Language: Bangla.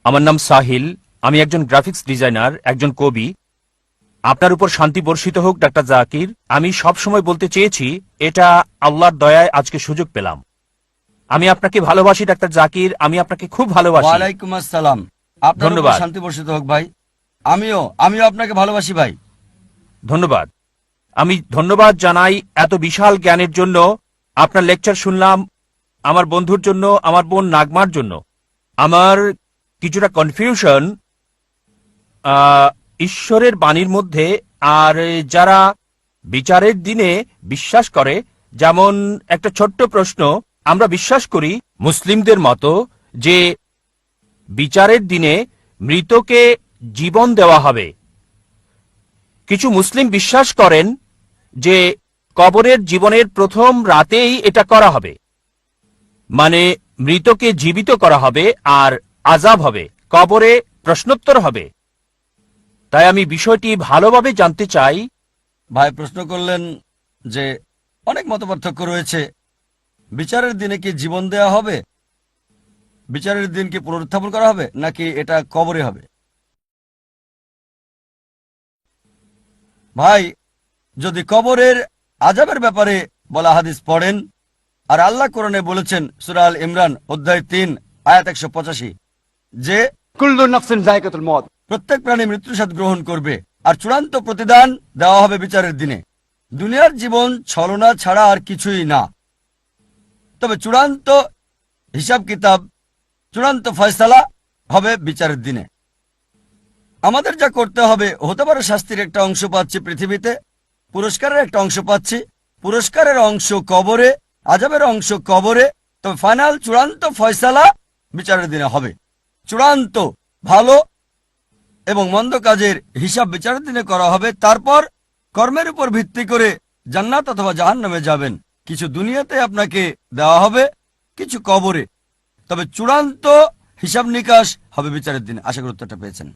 আমার নাম সাহিল। আমি একজন গ্রাফিক্স ডিজাইনার, একজন কবি। আপনার উপর শান্তি বর্ষিত হোক ডাক্তার জাকির। আমি সব সময় বলতে চেয়েছি, এটা আল্লাহর দয়ায় আজকে সুযোগ পেলাম। আমি আপনাকে ভালোবাসি ডাক্তার জাকির, আমি আপনাকে খুব ভালোবাসি। ওয়ালাইকুম আসসালাম। আপনার উপর ধন্যবাদ। শান্তি বর্ষিত হোক ভাই। আমিও আপনাকে ভালোবাসি ভাই। ধন্যবাদ। আমি ধন্যবাদ জানাই এত বিশাল জ্ঞানের জন্য। আপনার লেকচার শুনলাম আমার বন্ধুর জন্য, আমার বোন নাগমার জন্য। আমার কিছুটা কনফিউশন ঈশ্বরের বাণীর মধ্যে, আর যারা বিচারের দিনে বিশ্বাস করে, যেমন একটা ছোট্ট প্রশ্ন। আমরা বিশ্বাস করি মুসলিমদের মতো যে বিচারের দিনে মৃতকে জীবন দেওয়া হবে। কিছু মুসলিম বিশ্বাস করেন যে কবরের জীবনের প্রথম রাতেই এটা করা হবে, মানে মৃতকে জীবিত করা হবে আর আযাব হবে, কবরে প্রশ্নোত্তর হবে। তাই আমি বিষয়টি ভালোভাবে জানতে চাই। ভাই প্রশ্ন করলেন যে অনেক মতপার্থক্য রয়েছে, বিচারের দিনে কি জীবন দেওয়া হবে, বিচারের দিন কি পুনরুত্থাপন করা হবে, নাকি এটা কবরে হবে? ভাই, যদি কবরের আযাবের ব্যাপারে বলা হাদিস পড়েন, আর আল্লাহ কোরআনে বলেছেন সূরা আল ইমরান অধ্যায় 3 আয়াত 185 যে কুল্লু নাফসিন যায়কাতুল মউত, প্রত্যেক প্রাণী মৃত্যুর স্বাদ গ্রহণ করবে আর চূড়ান্ত প্রতিদান দেওয়া হবে বিচারের দিনে। দুনিয়ার জীবন ছলনা ছাড়া আর কিছুই না। তবে চূড়ান্ত হিসাব কিতাব, চূড়ান্ত ফয়সালা হবে বিচারের দিনে। আমাদের যা করতে হবে, হতে পারে শাস্তির একটা অংশ পাচ্ছি পৃথিবীতে, পুরস্কারের একটা অংশ পাচ্ছি, পুরস্কারের অংশ কবরে, আযাবের অংশ কবরে। তবে ফাইনাল চূড়ান্ত ফয়সালা বিচারের দিনে হবে। চূড়ান্ত ভালো এবং মন্দ কাজের হিসাব বিচারের দিনে করা হবে। তারপর কর্মের উপর ভিত্তি করে জান্নাত অথবা জাহান্নামে যাবেন। কিছু দুনিয়াতে আপনাকে দেওয়া হবে, কিছু কবরে। তবে চূড়ান্ত হিসাব নিকাশ হবে বিচারের দিনে। আশা করি উত্তরটা পেয়েছেন।